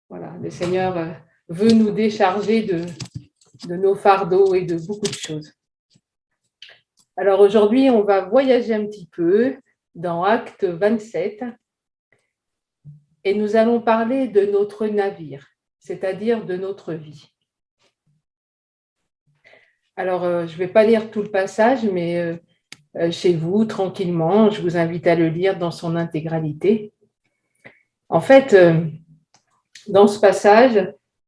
Voilà, le Seigneur veut nous décharger de nos fardeaux et de beaucoup de choses. Alors aujourd'hui, on va voyager un petit peu dans Acte 27 et nous allons parler de notre navire, c'est-à-dire de notre vie. Alors, je ne vais pas lire tout le passage, mais chez vous, tranquillement, je vous invite à le lire dans son intégralité. En fait, dans ce passage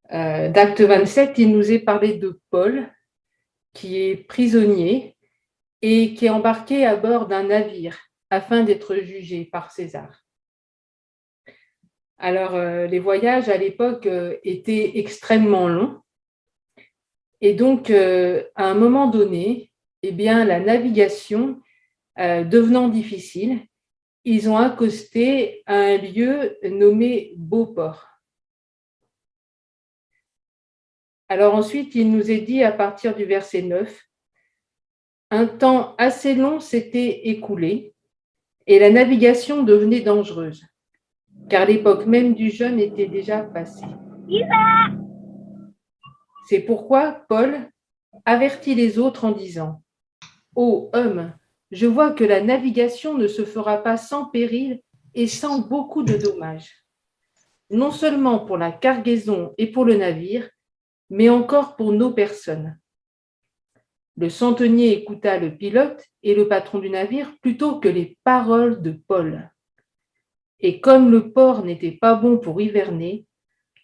d'Acte 27, il nous est parlé de Paul, qui est prisonnier et qui est embarqué à bord d'un navire afin d'être jugé par César. Alors, les voyages à l'époque étaient extrêmement longs. Et donc, à un moment donné, eh bien, la navigation devenant difficile, ils ont accosté à un lieu nommé Beauport. Alors ensuite, il nous est dit à partir du verset 9, un temps assez long s'était écoulé et la navigation devenait dangereuse, car l'époque même du jeûne était déjà passée. C'est pourquoi Paul avertit les autres en disant « Ô homme, je vois que la navigation ne se fera pas sans péril et sans beaucoup de dommages, non seulement pour la cargaison et pour le navire, mais encore pour nos personnes. » Le centenier écouta le pilote et le patron du navire plutôt que les paroles de Paul. Et comme le port n'était pas bon pour hiverner,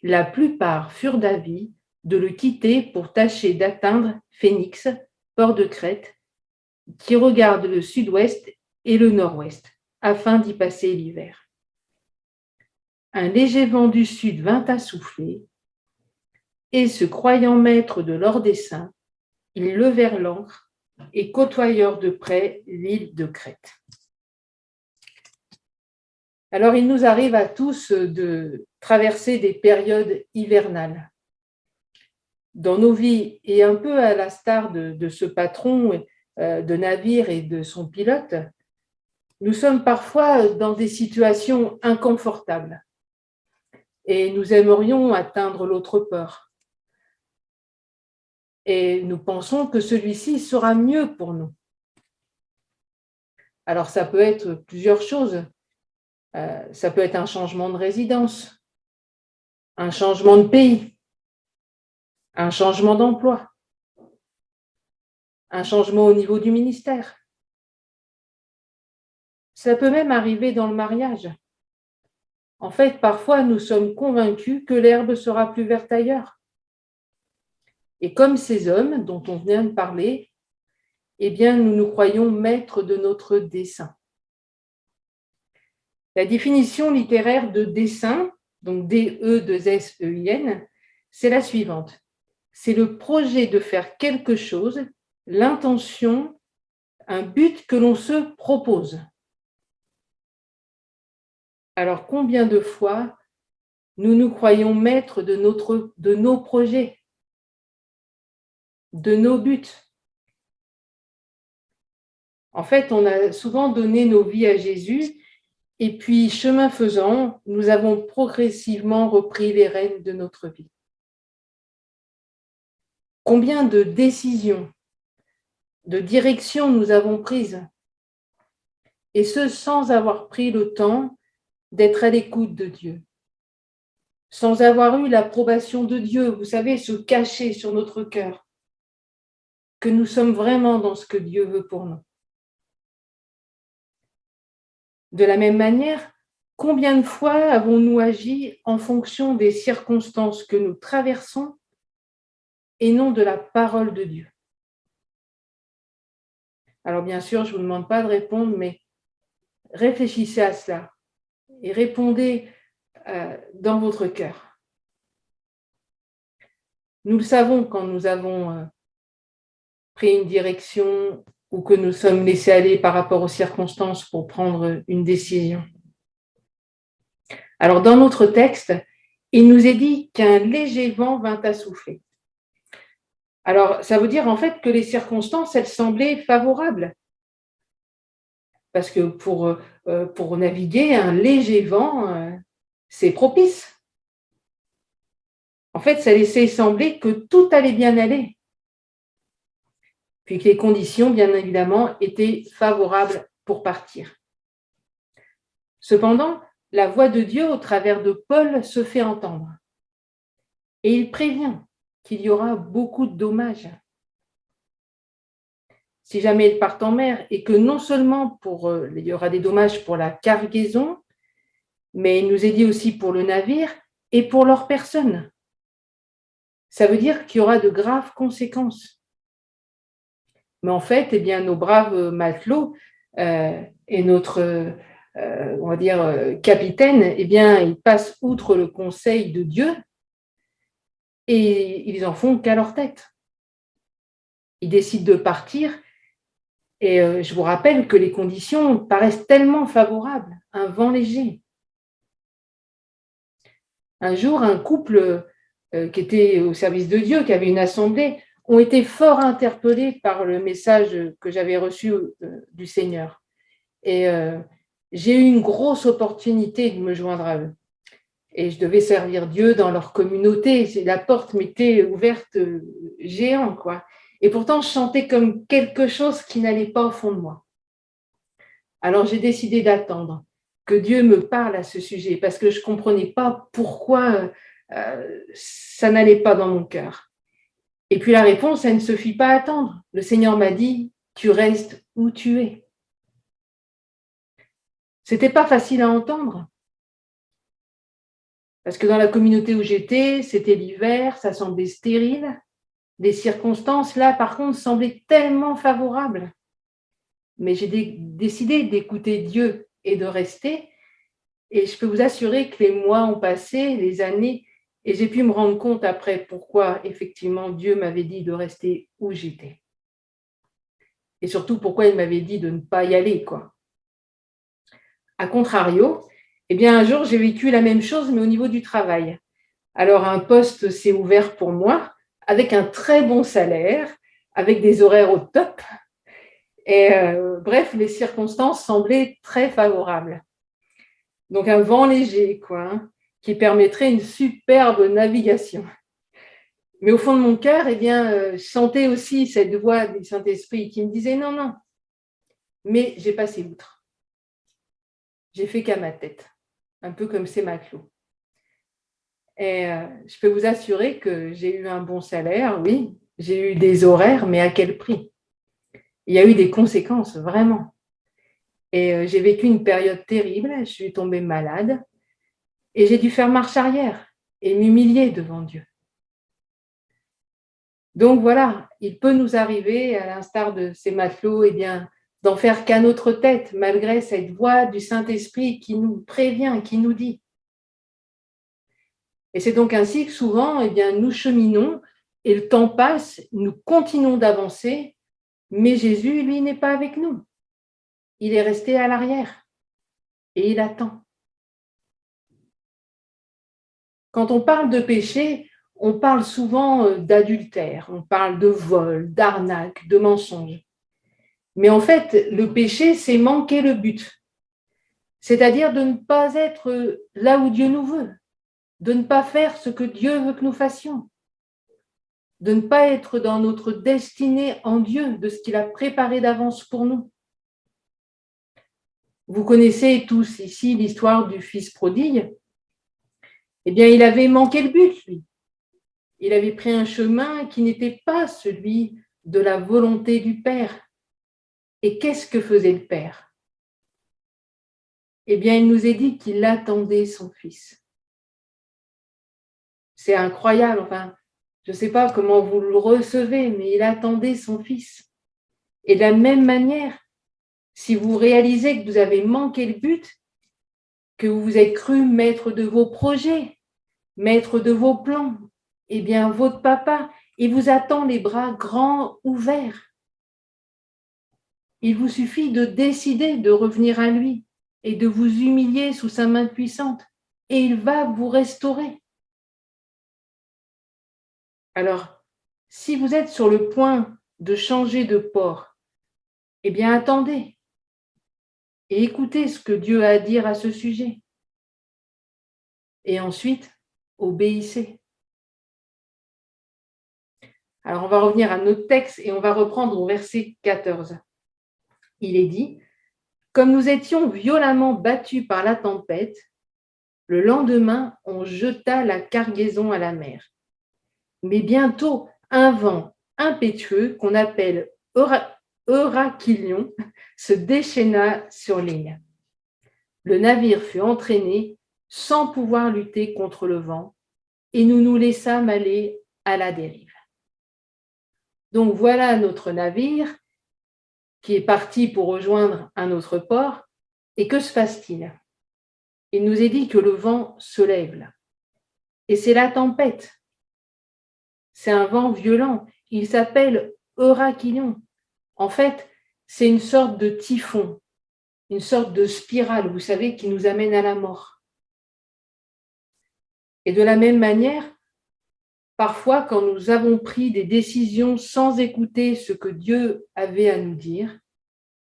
la plupart furent d'avis de le quitter pour tâcher d'atteindre Phénix, port de Crète, qui regarde le sud-ouest et le nord-ouest, afin d'y passer l'hiver. Un léger vent du sud vint à souffler, et se croyant maîtres de leur dessein, ils levèrent l'ancre et côtoyèrent de près l'île de Crète. Alors, il nous arrive à tous de traverser des périodes hivernales. Dans nos vies, et un peu à l'instar de ce patron de navire et de son pilote, nous sommes parfois dans des situations inconfortables et nous aimerions atteindre l'autre port. Et nous pensons que celui-ci sera mieux pour nous. Alors, ça peut être plusieurs choses. Ça peut être un changement de résidence, un changement de pays, un changement d'emploi, un changement au niveau du ministère. Ça peut même arriver dans le mariage. En fait, parfois, nous sommes convaincus que l'herbe sera plus verte ailleurs. Et comme ces hommes dont on vient de parler, eh bien, nous nous croyons maîtres de notre dessein. La définition littéraire de dessein, donc D-E-2-S-E-I-N, c'est la suivante. C'est le projet de faire quelque chose, l'intention, un but que l'on se propose. Alors, combien de fois nous nous croyons maîtres de nos projets, de nos buts? En fait, on a souvent donné nos vies à Jésus et puis, chemin faisant, nous avons progressivement repris les rênes de notre vie. Combien de décisions, de directions nous avons prises, et ce sans avoir pris le temps d'être à l'écoute de Dieu, sans avoir eu l'approbation de Dieu, vous savez, se cacher sur notre cœur, que nous sommes vraiment dans ce que Dieu veut pour nous. De la même manière, combien de fois avons-nous agi en fonction des circonstances que nous traversons et non de la parole de Dieu? Alors bien sûr, je ne vous demande pas de répondre, mais réfléchissez à cela et répondez dans votre cœur. Nous le savons quand nous avons pris une direction ou que nous sommes laissés aller par rapport aux circonstances pour prendre une décision. Alors dans notre texte, il nous est dit qu'un léger vent vint à souffler. Alors ça veut dire en fait que les circonstances, elles semblaient favorables. Parce que pour naviguer, un léger vent, c'est propice. En fait, ça laissait sembler que tout allait bien aller, puis que les conditions, bien évidemment, étaient favorables pour partir. Cependant, la voix de Dieu au travers de Paul se fait entendre et il prévient qu'il y aura beaucoup de dommages si jamais ils partent en mer et que non seulement il y aura des dommages pour la cargaison, mais il nous est dit aussi pour le navire et pour leurs personnes. Ça veut dire qu'il y aura de graves conséquences. Mais en fait, eh bien, nos braves matelots et notre, on va dire, capitaine, eh bien, ils passent outre le conseil de Dieu et ils en font qu'à leur tête. Ils décident de partir et je vous rappelle que les conditions paraissent tellement favorables, un vent léger. Un jour, un couple qui était au service de Dieu, qui avait une assemblée, ont été fort interpellés par le message que j'avais reçu du Seigneur. Et j'ai eu une grosse opportunité de me joindre à eux. Et je devais servir Dieu dans leur communauté. La porte m'était ouverte géant, quoi. Et pourtant, je sentais comme quelque chose qui n'allait pas au fond de moi. Alors, j'ai décidé d'attendre que Dieu me parle à ce sujet parce que je ne comprenais pas pourquoi ça n'allait pas dans mon cœur. Et puis la réponse, elle ne se fit pas attendre. Le Seigneur m'a dit, tu restes où tu es. C'était pas facile à entendre. Parce que dans la communauté où j'étais, c'était l'hiver, ça semblait stérile. Les circonstances, là, par contre, semblaient tellement favorables. Mais j'ai décidé d'écouter Dieu et de rester. Et je peux vous assurer que les mois ont passé, les années, et j'ai pu me rendre compte après pourquoi, effectivement, Dieu m'avait dit de rester où j'étais. Et surtout, pourquoi il m'avait dit de ne pas y aller, quoi. A contrario, eh bien, un jour, j'ai vécu la même chose, mais au niveau du travail. Alors, un poste s'est ouvert pour moi, avec un très bon salaire, avec des horaires au top. Et bref, les circonstances semblaient très favorables. Donc, un vent léger, quoi, hein, qui permettrait une superbe navigation. Mais au fond de mon cœur, eh bien, je sentais aussi cette voix du Saint-Esprit qui me disait non, non, mais j'ai passé outre. J'ai fait qu'à ma tête, un peu comme ces matelots. Et je peux vous assurer que j'ai eu un bon salaire, oui, j'ai eu des horaires, mais à quel prix? Il y a eu des conséquences, vraiment. Et j'ai vécu une période terrible, je suis tombée malade et j'ai dû faire marche arrière et m'humilier devant Dieu. Donc voilà, il peut nous arriver, à l'instar de ces matelots, eh bien, d'en faire qu'à notre tête, malgré cette voix du Saint-Esprit qui nous prévient, qui nous dit. Et c'est donc ainsi que souvent, eh bien, nous cheminons et le temps passe, nous continuons d'avancer, mais Jésus, lui, n'est pas avec nous. Il est resté à l'arrière et il attend. Quand on parle de péché, on parle souvent d'adultère, on parle de vol, d'arnaque, de mensonge. Mais en fait, le péché, c'est manquer le but. C'est-à-dire de ne pas être là où Dieu nous veut, de ne pas faire ce que Dieu veut que nous fassions, de ne pas être dans notre destinée en Dieu, de ce qu'il a préparé d'avance pour nous. Vous connaissez tous ici l'histoire du fils prodigue. Eh bien, il avait manqué le but, lui. Il avait pris un chemin qui n'était pas celui de la volonté du Père. Et qu'est-ce que faisait le Père? Eh bien, il nous est dit qu'il attendait son fils. C'est incroyable, enfin, je ne sais pas comment vous le recevez, mais il attendait son fils. Et de la même manière, si vous réalisez que vous avez manqué le but, que vous vous êtes cru maître de vos projets, maître de vos plans, eh bien, votre papa, il vous attend les bras grands ouverts. Il vous suffit de décider de revenir à lui et de vous humilier sous sa main puissante, et il va vous restaurer. Alors, si vous êtes sur le point de changer de port, eh bien, attendez et écoutez ce que Dieu a à dire à ce sujet. Et ensuite, obéissez. Alors, on va revenir à notre texte et on va reprendre au verset 14. Il est dit, « Comme nous étions violemment battus par la tempête, le lendemain, on jeta la cargaison à la mer. Mais bientôt, un vent impétueux qu'on appelle Eurachilion se déchaîna sur l'île. Le navire fut entraîné sans pouvoir lutter contre le vent et nous nous laissâmes aller à la dérive. » Donc voilà notre navire qui est parti pour rejoindre un autre port. Et que se passe-t-il? Il nous est dit que le vent se lève là. Et c'est la tempête. C'est un vent violent. Il s'appelle Eurachilion. En fait, c'est une sorte de typhon, une sorte de spirale, vous savez, qui nous amène à la mort. Et de la même manière, parfois, quand nous avons pris des décisions sans écouter ce que Dieu avait à nous dire,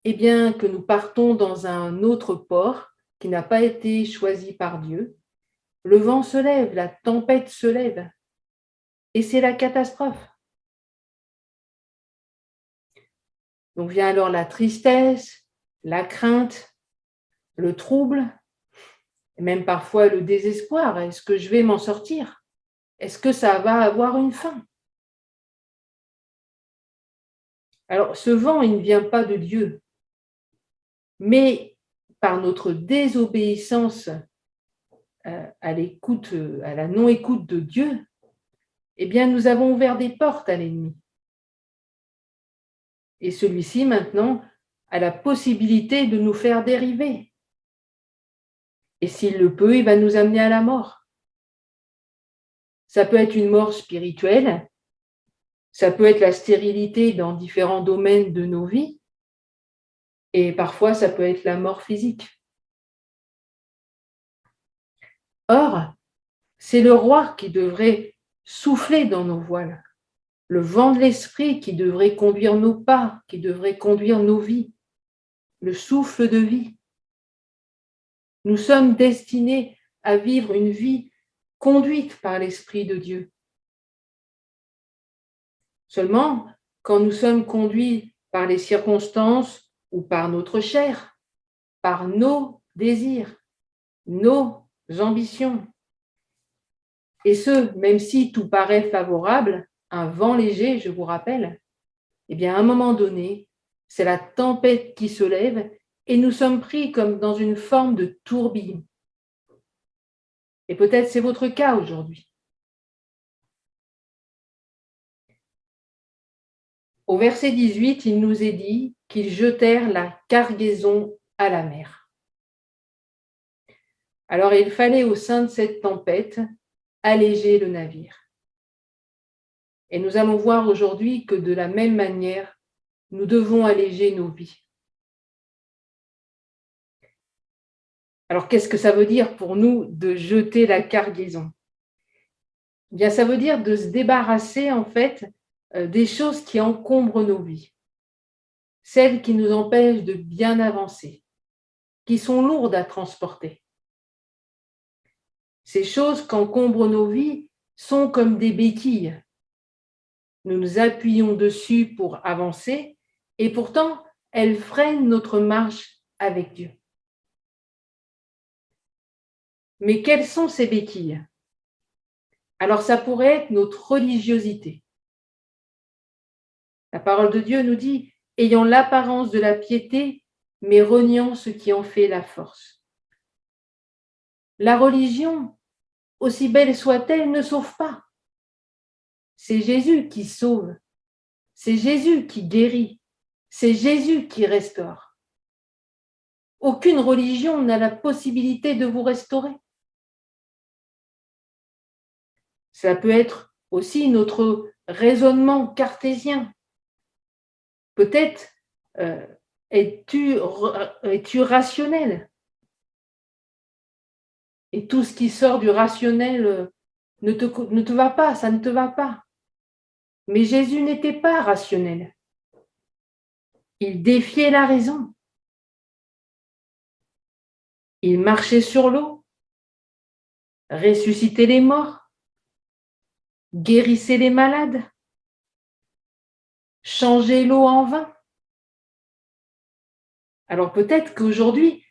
eh bien, que nous partons dans un autre port qui n'a pas été choisi par Dieu, le vent se lève, la tempête se lève, et c'est la catastrophe. Donc vient alors la tristesse, la crainte, le trouble, et même parfois le désespoir. Est-ce que je vais m'en sortir? Est-ce que ça va avoir une fin? Alors, ce vent, il ne vient pas de Dieu, mais par notre désobéissance à la non-écoute de Dieu, eh bien, nous avons ouvert des portes à l'ennemi. Et celui-ci, maintenant, a la possibilité de nous faire dériver. Et s'il le peut, il va nous amener à la mort. Ça peut être une mort spirituelle, ça peut être la stérilité dans différents domaines de nos vies, et parfois ça peut être la mort physique. Or, c'est le roi qui devrait souffler dans nos voiles, le vent de l'esprit qui devrait conduire nos pas, qui devrait conduire nos vies, le souffle de vie. Nous sommes destinés à vivre une vie conduite par l'Esprit de Dieu. Seulement, quand nous sommes conduits par les circonstances ou par notre chair, par nos désirs, nos ambitions, et ce, même si tout paraît favorable, un vent léger, je vous rappelle, eh bien, à un moment donné, c'est la tempête qui se lève et nous sommes pris comme dans une forme de tourbillon. Et peut-être c'est votre cas aujourd'hui. Au verset 18, il nous est dit qu'ils jetèrent la cargaison à la mer. Alors il fallait au sein de cette tempête alléger le navire. Et nous allons voir aujourd'hui que de la même manière, nous devons alléger nos vies. Alors qu'est-ce que ça veut dire pour nous de jeter la cargaison? Eh bien, ça veut dire de se débarrasser en fait des choses qui encombrent nos vies, celles qui nous empêchent de bien avancer, qui sont lourdes à transporter. Ces choses qu'encombrent nos vies sont comme des béquilles. Nous nous appuyons dessus pour avancer et pourtant, elles freinent notre marche avec Dieu. Mais quelles sont ces béquilles? Alors, ça pourrait être notre religiosité. La parole de Dieu nous dit « ayant l'apparence de la piété, mais reniant ce qui en fait la force ». La religion, aussi belle soit-elle, ne sauve pas. C'est Jésus qui sauve, c'est Jésus qui guérit, c'est Jésus qui restaure. Aucune religion n'a la possibilité de vous restaurer. Ça peut être aussi notre raisonnement cartésien. Peut-être es-tu rationnel? Et tout ce qui sort du rationnel ne te va pas, ça ne te va pas. Mais Jésus n'était pas rationnel. Il défiait la raison. Il marchait sur l'eau, ressuscitait les morts, guérissait les malades, changer l'eau en vin. Alors peut-être qu'aujourd'hui,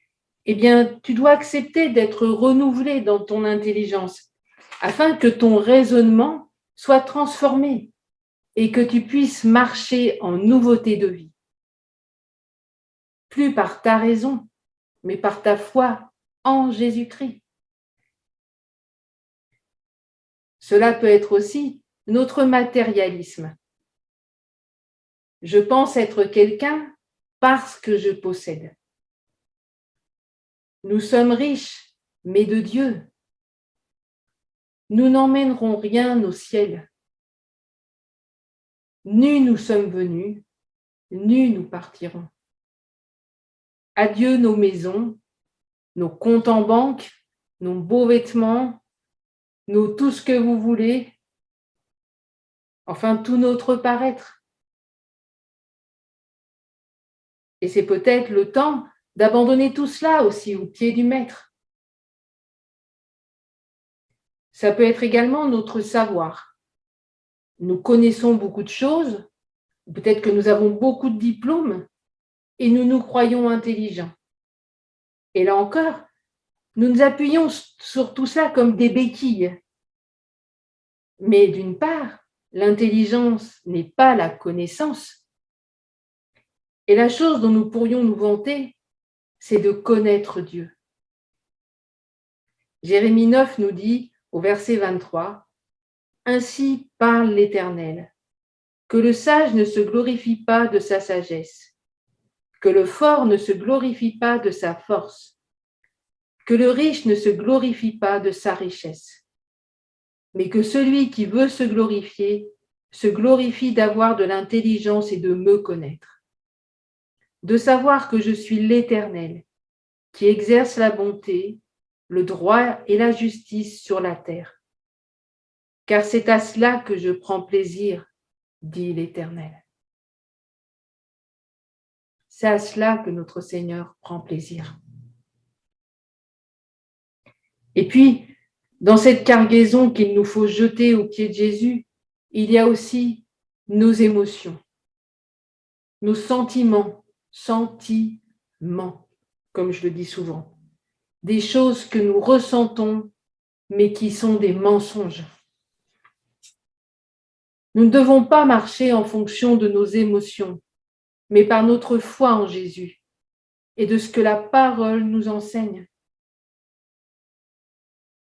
tu dois accepter d'être renouvelé dans ton intelligence afin que ton raisonnement soit transformé et que tu puisses marcher en nouveauté de vie. Plus par ta raison, mais par ta foi en Jésus-Christ. Cela peut être aussi notre matérialisme. Je pense être quelqu'un parce que je possède. Nous sommes riches, mais de Dieu. Nous n'emmènerons rien au ciel. Nu nous sommes venus, nu nous partirons. Adieu nos maisons, nos comptes en banque, nos beaux vêtements, nos tout ce que vous voulez, enfin tout notre paraître. Et c'est peut-être le temps d'abandonner tout cela aussi aux pieds du Maître. Ça peut être également notre savoir. Nous connaissons beaucoup de choses, peut-être que nous avons beaucoup de diplômes et nous nous croyons intelligents. Et là encore, nous nous appuyons sur tout cela comme des béquilles. Mais d'une part, l'intelligence n'est pas la connaissance. Et la chose dont nous pourrions nous vanter, c'est de connaître Dieu. Jérémie 9 nous dit, au verset 23, « Ainsi parle l'Éternel, que le sage ne se glorifie pas de sa sagesse, que le fort ne se glorifie pas de sa force, que le riche ne se glorifie pas de sa richesse, mais que celui qui veut se glorifie d'avoir de l'intelligence et de me connaître, de savoir que je suis l'Éternel, qui exerce la bonté, le droit et la justice sur la terre. Car c'est à cela que je prends plaisir, dit l'Éternel. » C'est à cela que notre Seigneur prend plaisir. Et puis, dans cette cargaison qu'il nous faut jeter aux pieds de Jésus, il y a aussi nos émotions, nos sentiments, comme je le dis souvent, des choses que nous ressentons, mais qui sont des mensonges. Nous ne devons pas marcher en fonction de nos émotions, mais par notre foi en Jésus et de ce que la parole nous enseigne.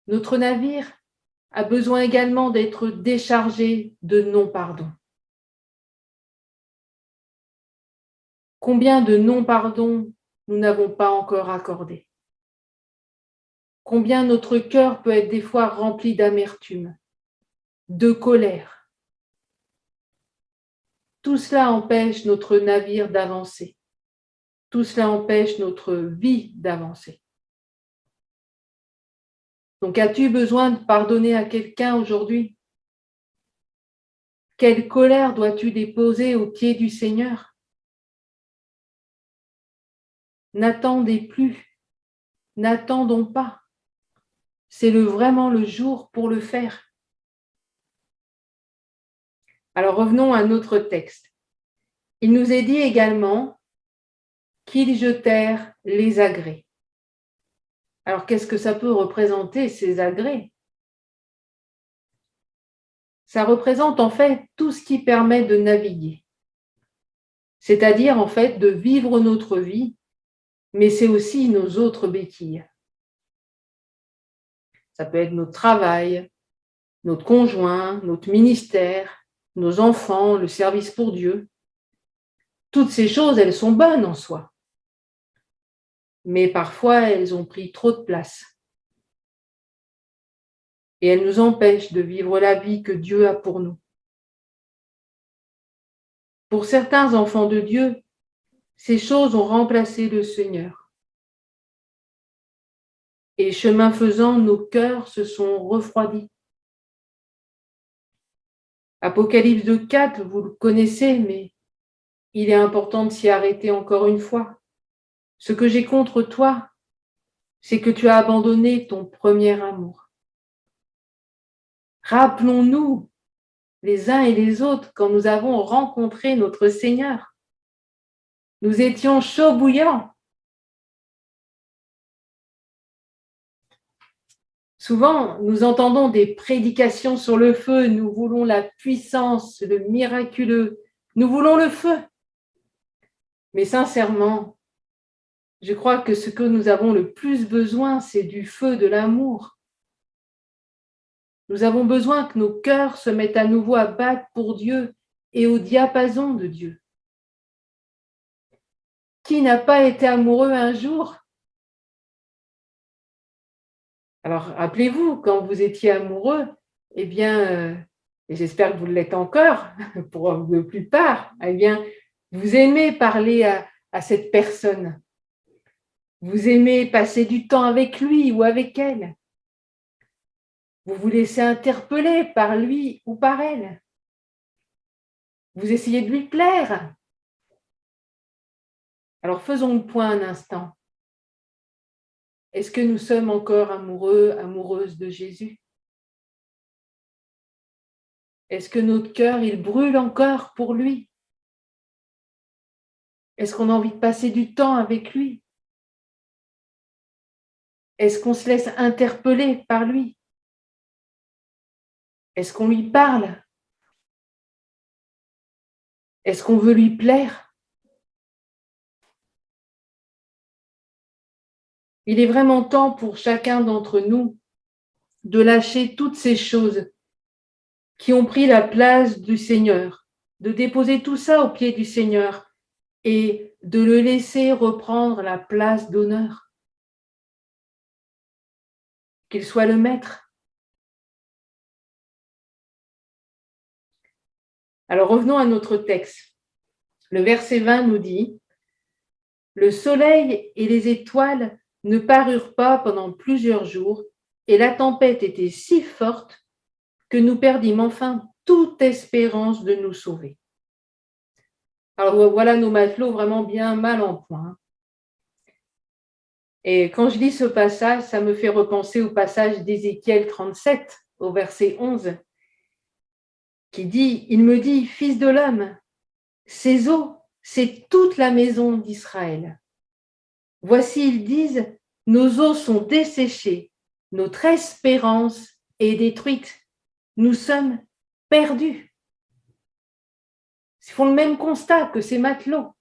Notre navire a besoin également d'être déchargé de non-pardon. Combien de non-pardons nous n'avons pas encore accordé? Combien notre cœur peut être des fois rempli d'amertume, de colère? Tout cela empêche notre navire d'avancer. Tout cela empêche notre vie d'avancer. Donc, as-tu besoin de pardonner à quelqu'un aujourd'hui? Quelle colère dois-tu déposer aux pieds du Seigneur? N'attendez plus, n'attendons pas. C'est vraiment le jour pour le faire. Alors revenons à notre texte. Il nous est dit également qu'ils jetèrent les agrès. Alors qu'est-ce que ça peut représenter, ces agrès? Ça représente en fait tout ce qui permet de naviguer. C'est-à-dire en fait de vivre notre vie, mais c'est aussi nos autres béquilles. Ça peut être notre travail, notre conjoint, notre ministère, nos enfants, le service pour Dieu. Toutes ces choses, elles sont bonnes en soi. Mais parfois, elles ont pris trop de place. Et elles nous empêchent de vivre la vie que Dieu a pour nous. Pour certains enfants de Dieu, ces choses ont remplacé le Seigneur. Et chemin faisant, nos cœurs se sont refroidis. Apocalypse 2:4, vous le connaissez, mais il est important de s'y arrêter encore une fois. Ce que j'ai contre toi, c'est que tu as abandonné ton premier amour. Rappelons-nous les uns et les autres quand nous avons rencontré notre Seigneur. Nous étions chauds bouillants. Souvent, nous entendons des prédications sur le feu, nous voulons la puissance, le miraculeux, nous voulons le feu. Mais sincèrement, je crois que ce que nous avons le plus besoin, c'est du feu de l'amour. Nous avons besoin que nos cœurs se mettent à nouveau à battre pour Dieu et au diapason de Dieu. Qui n'a pas été amoureux un jour? Alors, rappelez-vous, quand vous étiez amoureux, eh bien, et j'espère que vous l'êtes encore, pour la plupart, eh bien, vous aimez parler à cette personne. Vous aimez passer du temps avec lui ou avec elle. Vous vous laissez interpeller par lui ou par elle. Vous essayez de lui plaire. Alors, faisons le point un instant. Est-ce que nous sommes encore amoureux, amoureuses de Jésus? Est-ce que notre cœur, il brûle encore pour lui? Est-ce qu'on a envie de passer du temps avec lui? Est-ce qu'on se laisse interpeller par lui? Est-ce qu'on lui parle? Est-ce qu'on veut lui plaire? Il est vraiment temps pour chacun d'entre nous de lâcher toutes ces choses qui ont pris la place du Seigneur, de déposer tout ça au pied du Seigneur et de le laisser reprendre la place d'honneur. Qu'il soit le maître. Alors revenons à notre texte. Le verset 20 nous dit « Le soleil et les étoiles ne parurent pas pendant plusieurs jours, et la tempête était si forte que nous perdîmes enfin toute espérance de nous sauver. » Alors voilà nos matelots vraiment bien mal en point. Et quand je lis ce passage, ça me fait repenser au passage d'Ézéchiel 37, au verset 11, qui dit « Il me dit, fils de l'homme, ces eaux, c'est toute la maison d'Israël. Voici, ils disent, nos eaux sont desséchées, notre espérance est détruite, nous sommes perdus. » Ils font le même constat que ces matelots.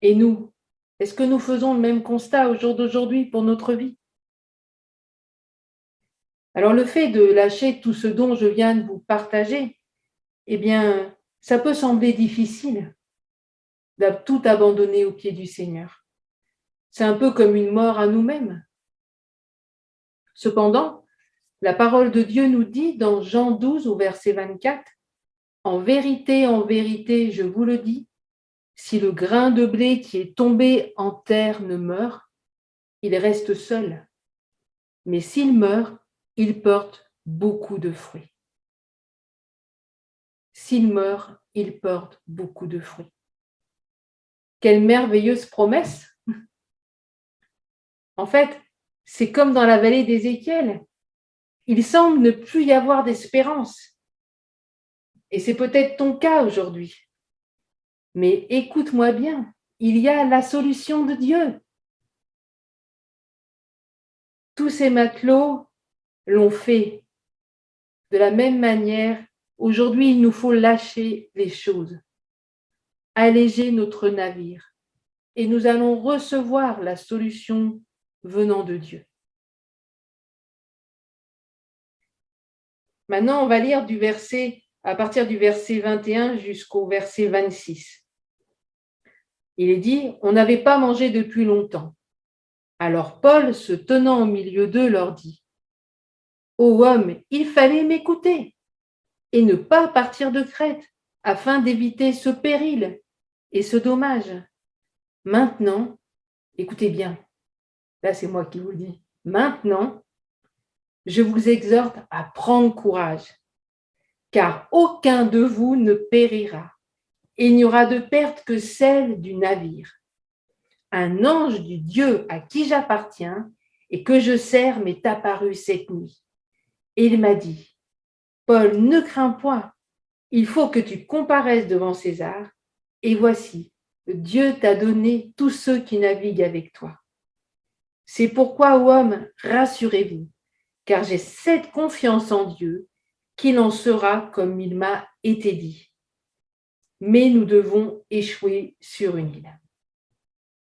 Et nous, est-ce que nous faisons le même constat au jour d'aujourd'hui pour notre vie? Alors le fait de lâcher tout ce dont je viens de vous partager, eh bien, ça peut sembler difficile de tout abandonner au pied du Seigneur. C'est un peu comme une mort à nous-mêmes. Cependant, la parole de Dieu nous dit dans Jean 12 au verset 24, « En vérité, je vous le dis, si le grain de blé qui est tombé en terre ne meurt, il reste seul. Mais s'il meurt, il porte beaucoup de fruits. » S'il meurt, il porte beaucoup de fruits. Quelle merveilleuse promesse! En fait, c'est comme dans la vallée d'Ézéchiel. Il semble ne plus y avoir d'espérance. Et c'est peut-être ton cas aujourd'hui. Mais écoute-moi bien, il y a la solution de Dieu. Tous ces matelots l'ont fait. De la même manière, aujourd'hui, il nous faut lâcher les choses, alléger notre navire, et nous allons recevoir la solution venant de Dieu. Maintenant, on va lire à partir du verset 21 jusqu'au verset 26. Il est dit, « On n'avait pas mangé depuis longtemps. Alors Paul, se tenant au milieu d'eux, leur dit, « Ô homme, il fallait m'écouter et ne pas partir de Crète afin d'éviter ce péril et ce dommage. Maintenant, écoutez bien, là c'est moi qui vous le dis, maintenant, je vous exhorte à prendre courage, car aucun de vous ne périra, et il n'y aura de perte que celle du navire. Un ange du Dieu à qui j'appartiens et que je sers m'est apparu cette nuit. Et il m'a dit, Paul, ne crains point, il faut que tu comparaisses devant César, et voici, Dieu t'a donné tous ceux qui naviguent avec toi. C'est pourquoi, ô hommes, rassurez-vous, car j'ai cette confiance en Dieu qu'il en sera comme il m'a été dit. Mais nous devons échouer sur une île.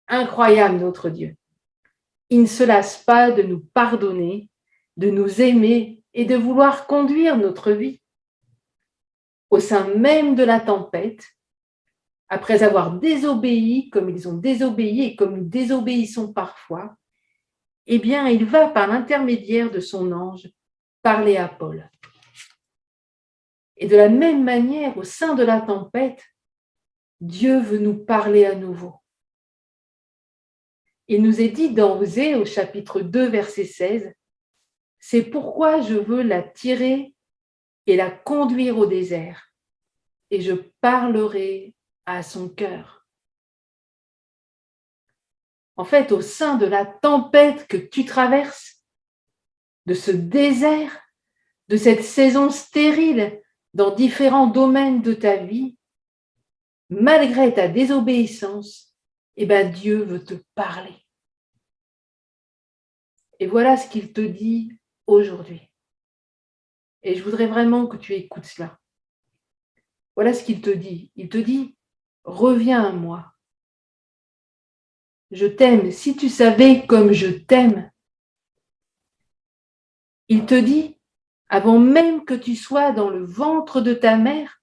Incroyable notre Dieu. Il ne se lasse pas de nous pardonner, de nous aimer et de vouloir conduire notre vie. Au sein même de la tempête, après avoir désobéi comme ils ont désobéi et comme nous désobéissons parfois, eh bien, il va par l'intermédiaire de son ange parler à Paul. Et de la même manière, au sein de la tempête, Dieu veut nous parler à nouveau. Il nous est dit dans Osée, au chapitre 2, verset 16, « C'est pourquoi je veux la tirer et la conduire au désert, et je parlerai à son cœur. » En fait, au sein de la tempête que tu traverses, de ce désert, de cette saison stérile dans différents domaines de ta vie, malgré ta désobéissance, eh bien, Dieu veut te parler. Et voilà ce qu'il te dit aujourd'hui. Et je voudrais vraiment que tu écoutes cela. Voilà ce qu'il te dit. Il te dit, reviens à moi. Je t'aime. Si tu savais comme je t'aime. Il te dit, avant même que tu sois dans le ventre de ta mère,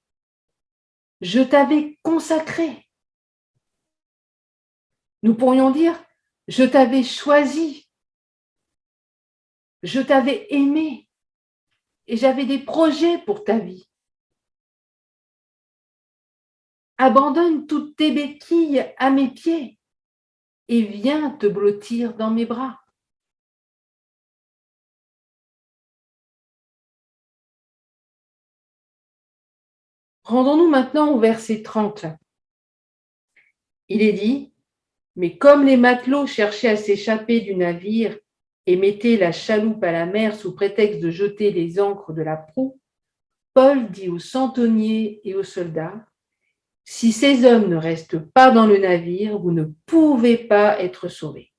je t'avais consacré. Nous pourrions dire, je t'avais choisi. Je t'avais aimé. Et j'avais des projets pour ta vie. Abandonne toutes tes béquilles à mes pieds et viens te blottir dans mes bras. Rendons-nous maintenant au verset 30. Il est dit, « Mais comme les matelots cherchaient à s'échapper du navire et mettaient la chaloupe à la mer sous prétexte de jeter les ancres de la proue, Paul dit aux centeniers et aux soldats, « Si ces hommes ne restent pas dans le navire, vous ne pouvez pas être sauvés. »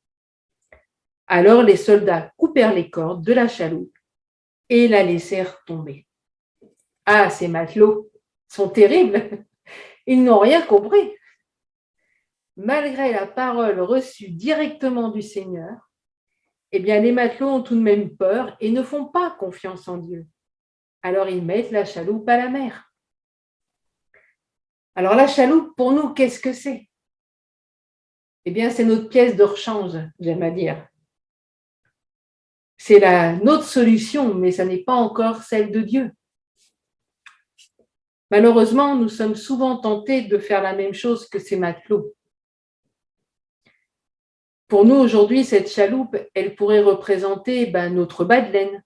Alors les soldats coupèrent les cordes de la chaloupe et la laissèrent tomber. Ah, ces matelots sont terribles, ils n'ont rien compris. Malgré la parole reçue directement du Seigneur, eh bien, les matelots ont tout de même peur et ne font pas confiance en Dieu. Alors, ils mettent la chaloupe à la mer. Alors, la chaloupe, pour nous, qu'est-ce que c'est? Eh bien, c'est notre pièce de rechange, j'aime à dire. C'est notre solution, mais ça n'est pas encore celle de Dieu. Malheureusement, nous sommes souvent tentés de faire la même chose que ces matelots. Pour nous, aujourd'hui, cette chaloupe, elle pourrait représenter notre bas de laine.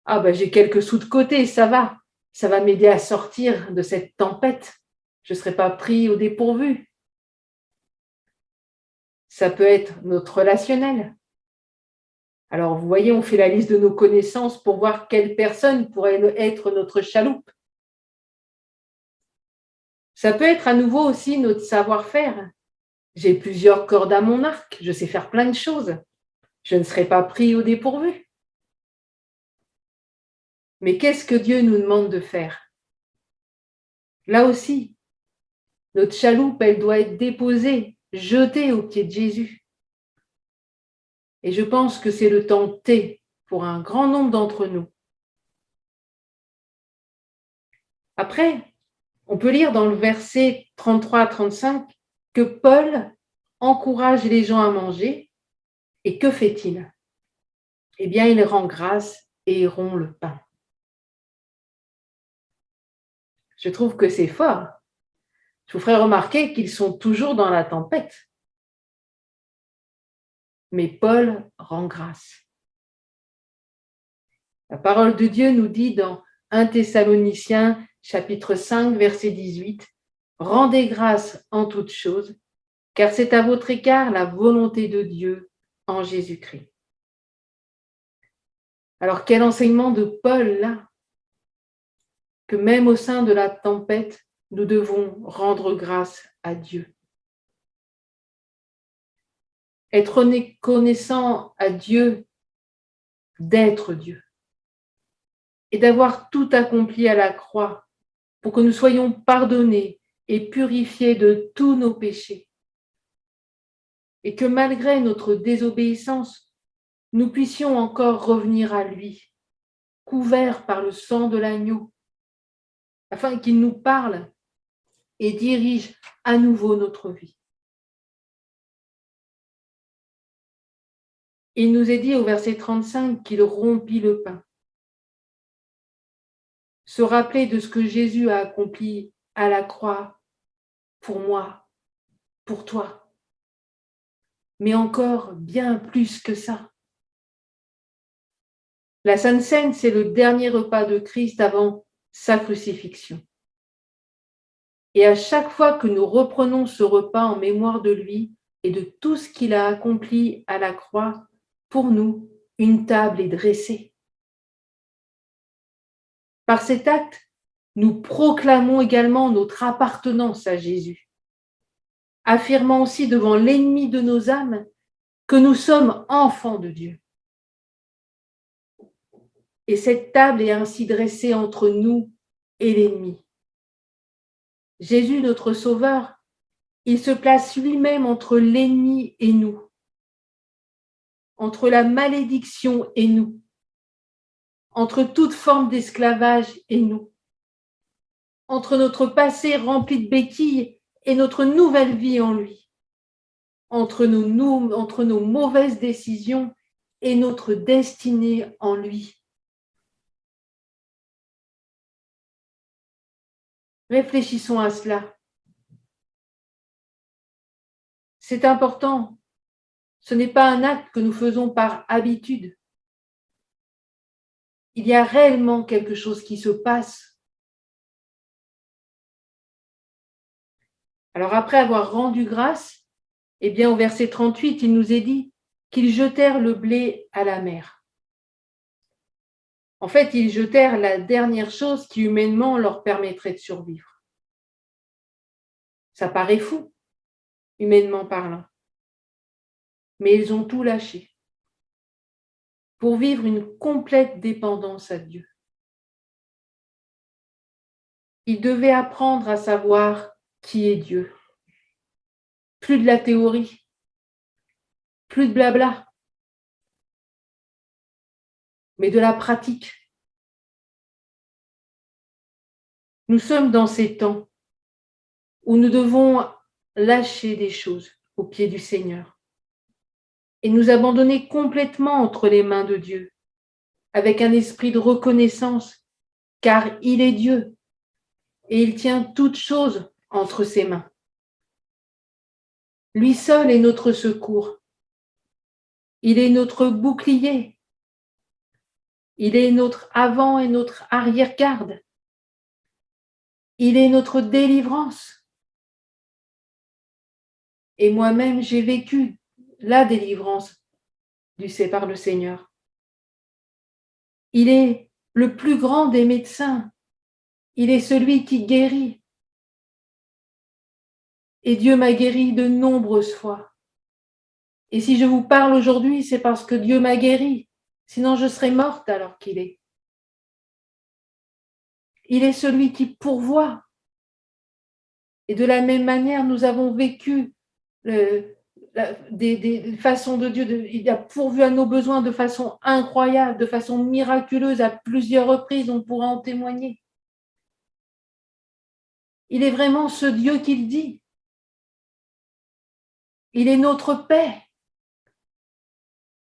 Ah, j'ai quelques sous de côté, ça va m'aider à sortir de cette tempête. Je ne serai pas pris au dépourvu. Ça peut être notre relationnel. Alors, vous voyez, on fait la liste de nos connaissances pour voir quelle personne pourrait être notre chaloupe. Ça peut être à nouveau aussi notre savoir-faire. J'ai plusieurs cordes à mon arc, je sais faire plein de choses. Je ne serai pas pris au dépourvu. Mais qu'est-ce que Dieu nous demande de faire? Là aussi, notre chaloupe, elle doit être déposée, jetée aux pieds de Jésus. Et je pense que c'est le temps T pour un grand nombre d'entre nous. Après, on peut lire dans le verset 33 à 35 que Paul encourage les gens à manger. Et que fait-il? Eh bien, il rend grâce et rompt le pain. Je trouve que c'est fort. Je vous ferai remarquer qu'ils sont toujours dans la tempête. Mais Paul rend grâce. La parole de Dieu nous dit dans 1 Thessaloniciens, chapitre 5, verset 18, « Rendez grâce en toutes choses, car c'est à votre égard la volonté de Dieu en Jésus-Christ. » Alors, quel enseignement de Paul là? que même au sein de la tempête, nous devons rendre grâce à Dieu. Être reconnaissant à Dieu d'être Dieu et d'avoir tout accompli à la croix pour que nous soyons pardonnés et purifiés de tous nos péchés. Et que malgré notre désobéissance, nous puissions encore revenir à lui, couverts par le sang de l'agneau, afin qu'il nous parle et dirige à nouveau notre vie. Il nous est dit au verset 35 qu'il rompit le pain. Se rappeler de ce que Jésus a accompli à la croix pour moi, pour toi, mais encore bien plus que ça. La Sainte Seine, c'est le dernier repas de Christ avant sa crucifixion. Et à chaque fois que nous reprenons ce repas en mémoire de lui et de tout ce qu'il a accompli à la croix, pour nous, une table est dressée. Par cet acte, nous proclamons également notre appartenance à Jésus, affirmant aussi devant l'ennemi de nos âmes que nous sommes enfants de Dieu. Et cette table est ainsi dressée entre nous et l'ennemi. Jésus, notre Sauveur, il se place lui-même entre l'ennemi et nous, entre la malédiction et nous, entre toute forme d'esclavage et nous, entre notre passé rempli de béquilles et notre nouvelle vie en lui, entre nos mauvaises décisions et notre destinée en lui. Réfléchissons à cela. C'est important. Ce n'est pas un acte que nous faisons par habitude. Il y a réellement quelque chose qui se passe. Alors après avoir rendu grâce, eh bien au verset 38, il nous est dit qu'ils jetèrent le blé à la mer. En fait, ils jetèrent la dernière chose qui humainement leur permettrait de survivre. Ça paraît fou, humainement parlant. Mais ils ont tout lâché pour vivre une complète dépendance à Dieu. Ils devaient apprendre à savoir qui est Dieu. Plus de la théorie, plus de blabla, mais de la pratique. Nous sommes dans ces temps où nous devons lâcher des choses aux pieds du Seigneur et nous abandonner complètement entre les mains de Dieu, avec un esprit de reconnaissance, car il est Dieu et il tient toutes choses entre ses mains. Lui seul est notre secours. Il est notre bouclier. Il est notre avant et notre arrière-garde. Il est notre délivrance. Et moi-même, j'ai vécu la délivrance par le Seigneur. Il est le plus grand des médecins. Il est celui qui guérit. Et Dieu m'a guéri de nombreuses fois. Et si je vous parle aujourd'hui, c'est parce que Dieu m'a guéri. Sinon, je serais morte alors qu'il est. Il est celui qui pourvoit. Et de la même manière, nous avons vécu des façons de Dieu. Il a pourvu à nos besoins de façon incroyable, de façon miraculeuse, à plusieurs reprises, on pourra en témoigner. Il est vraiment ce Dieu qu'il dit. Il est notre paix.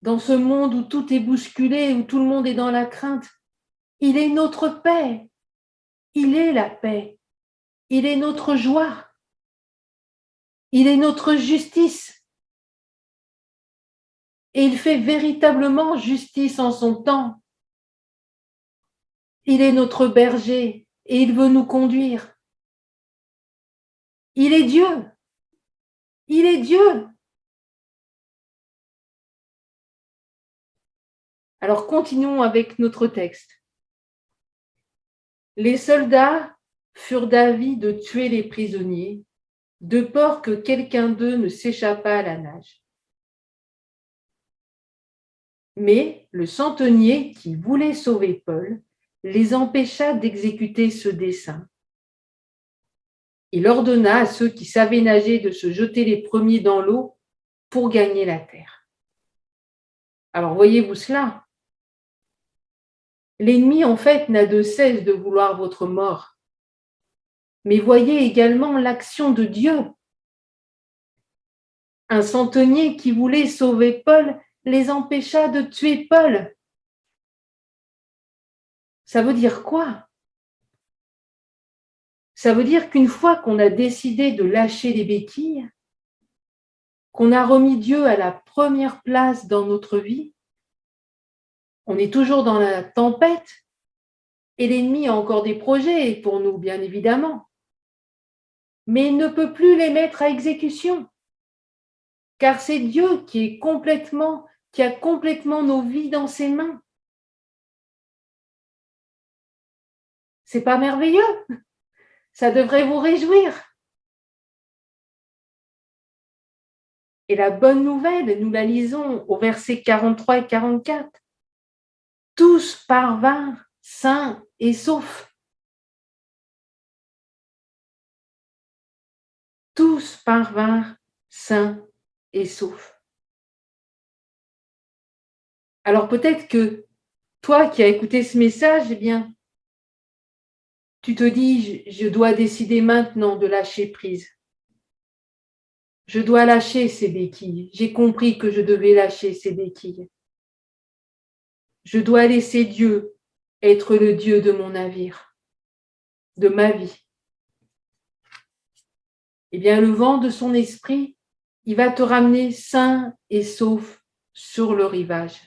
Dans ce monde où tout est bousculé, où tout le monde est dans la crainte, il est notre paix. Il est la paix. Il est notre joie. Il est notre justice. Et il fait véritablement justice en son temps. Il est notre berger et il veut nous conduire. Il est Dieu. Il est Dieu. Alors continuons avec notre texte. Les soldats furent d'avis de tuer les prisonniers, de peur que quelqu'un d'eux ne s'échappât à la nage. Mais le centenier, qui voulait sauver Paul, les empêcha d'exécuter ce dessein. Il ordonna à ceux qui savaient nager de se jeter les premiers dans l'eau pour gagner la terre. Alors voyez-vous cela? L'ennemi, en fait, n'a de cesse de vouloir votre mort. Mais voyez également l'action de Dieu. Un centenier qui voulait sauver Paul les empêcha de tuer Paul. Ça veut dire quoi? Ça veut dire qu'une fois qu'on a décidé de lâcher les béquilles, qu'on a remis Dieu à la première place dans notre vie, on est toujours dans la tempête et l'ennemi a encore des projets pour nous, bien évidemment. Mais il ne peut plus les mettre à exécution, car c'est Dieu qui a complètement nos vies dans ses mains. C'est pas merveilleux? Ça devrait vous réjouir. Et la bonne nouvelle, nous la lisons au verset 43 et 44. Tous parvinrent sains et saufs. Tous parvinrent sains et saufs. Alors peut-être que toi qui as écouté ce message, eh bien, tu te dis, je dois décider maintenant de lâcher prise. Je dois lâcher ces béquilles. J'ai compris que je devais lâcher ces béquilles. Je dois laisser Dieu être le Dieu de mon navire, de ma vie. Eh bien, le vent de son esprit, il va te ramener sain et sauf sur le rivage.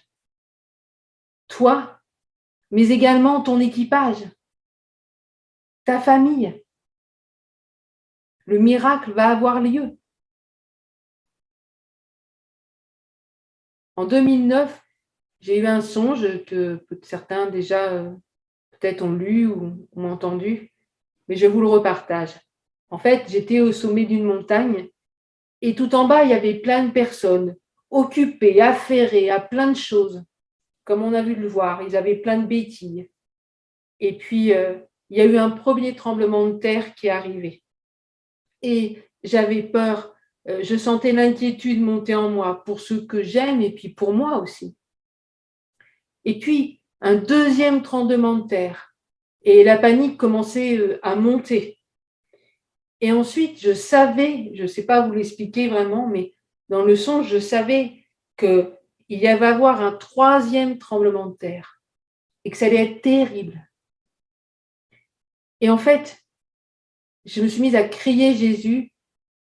Toi, mais également ton équipage, ta famille. Le miracle va avoir lieu. En 2009, j'ai eu un songe que certains déjà peut-être ont lu ou ont entendu, mais je vous le repartage. En fait, j'étais au sommet d'une montagne et tout en bas, il y avait plein de personnes occupées, affairées à plein de choses, comme on a vu le voir. Ils avaient plein de béquilles. Et puis, il y a eu un premier tremblement de terre qui est arrivé. Et j'avais peur, je sentais l'inquiétude monter en moi pour ceux que j'aime et puis pour moi aussi. Et puis, un deuxième tremblement de terre. Et la panique commençait à monter. Et ensuite, je savais, je ne sais pas vous l'expliquer vraiment, mais dans le songe, je savais qu'il y avait à avoir un troisième tremblement de terre et que ça allait être terrible. Et en fait, je me suis mise à crier Jésus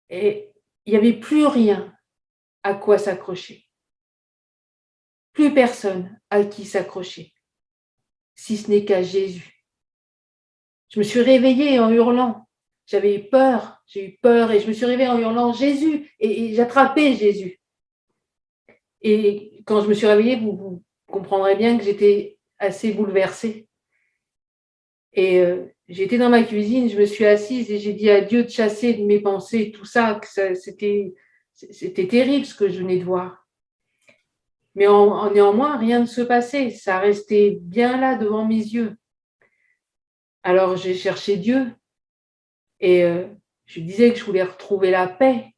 et il n'y avait plus rien à quoi s'accrocher. Plus personne à qui s'accrocher, si ce n'est qu'à Jésus. Je me suis réveillée en hurlant. J'avais peur, j'ai eu peur et je me suis réveillée en hurlant Jésus et j'attrapais Jésus. Et quand je me suis réveillée, vous comprendrez bien que j'étais assez bouleversée. Et j'étais dans ma cuisine, je me suis assise et j'ai dit à Dieu de chasser de mes pensées tout ça, que c'était terrible ce que je venais de voir. Mais néanmoins, rien ne se passait, ça restait bien là devant mes yeux. Alors j'ai cherché Dieu et je disais que je voulais retrouver la paix.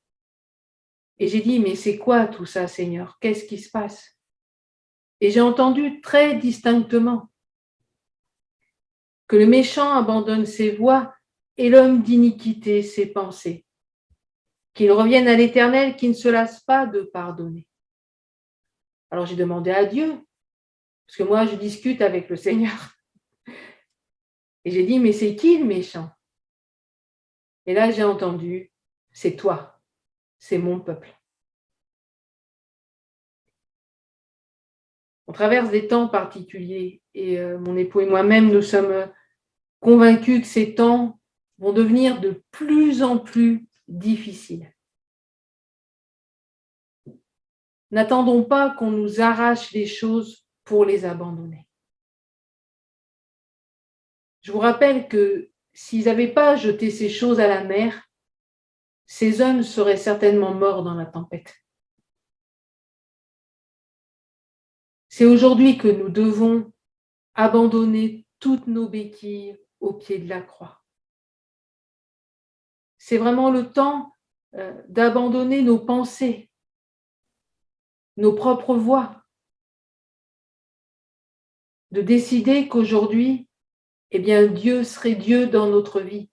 Et j'ai dit, mais c'est quoi tout ça, Seigneur? Qu'est-ce qui se passe? Et j'ai entendu très distinctement que le méchant abandonne ses voies et l'homme d'iniquité ses pensées, qu'il revienne à l'Éternel qui ne se lasse pas de pardonner. Alors j'ai demandé à Dieu, parce que moi je discute avec le Seigneur, et j'ai dit, mais c'est qui le méchant? Et là j'ai entendu, c'est toi, c'est mon peuple. On traverse des temps particuliers et mon époux et moi-même, nous sommes convaincus que ces temps vont devenir de plus en plus difficiles. N'attendons pas qu'on nous arrache les choses pour les abandonner. Je vous rappelle que s'ils n'avaient pas jeté ces choses à la mer, ces hommes seraient certainement morts dans la tempête. C'est aujourd'hui que nous devons abandonner toutes nos béquilles au pied de la croix. C'est vraiment le temps d'abandonner nos pensées, nos propres voies, de décider qu'aujourd'hui, eh bien, Dieu serait Dieu dans notre vie,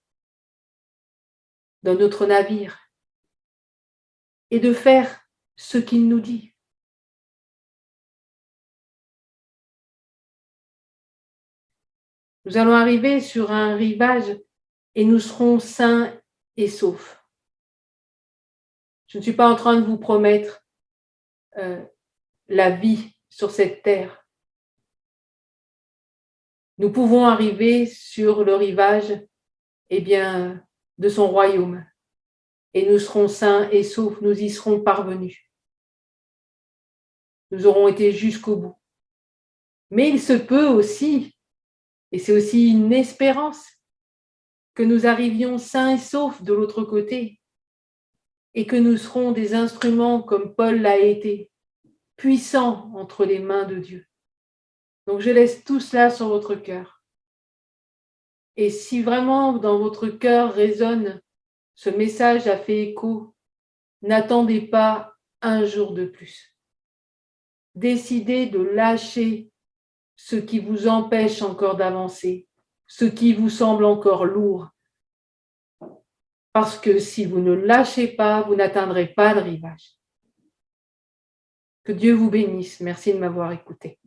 dans notre navire, et de faire ce qu'il nous dit. Nous allons arriver sur un rivage et nous serons sains et saufs. Je ne suis pas en train de vous promettre la vie sur cette terre. Nous pouvons arriver sur le rivage, eh bien, de son royaume, et nous serons sains et saufs, nous y serons parvenus. Nous aurons été jusqu'au bout. Mais il se peut aussi, et c'est aussi une espérance, que nous arrivions sains et saufs de l'autre côté, et que nous serons des instruments comme Paul l'a été, puissants entre les mains de Dieu. Donc je laisse tout cela sur votre cœur. Et si vraiment dans votre cœur résonne, ce message a fait écho, n'attendez pas un jour de plus. Décidez de lâcher ce qui vous empêche encore d'avancer, ce qui vous semble encore lourd. Parce que si vous ne lâchez pas, vous n'atteindrez pas le rivage. Que Dieu vous bénisse. Merci de m'avoir écouté.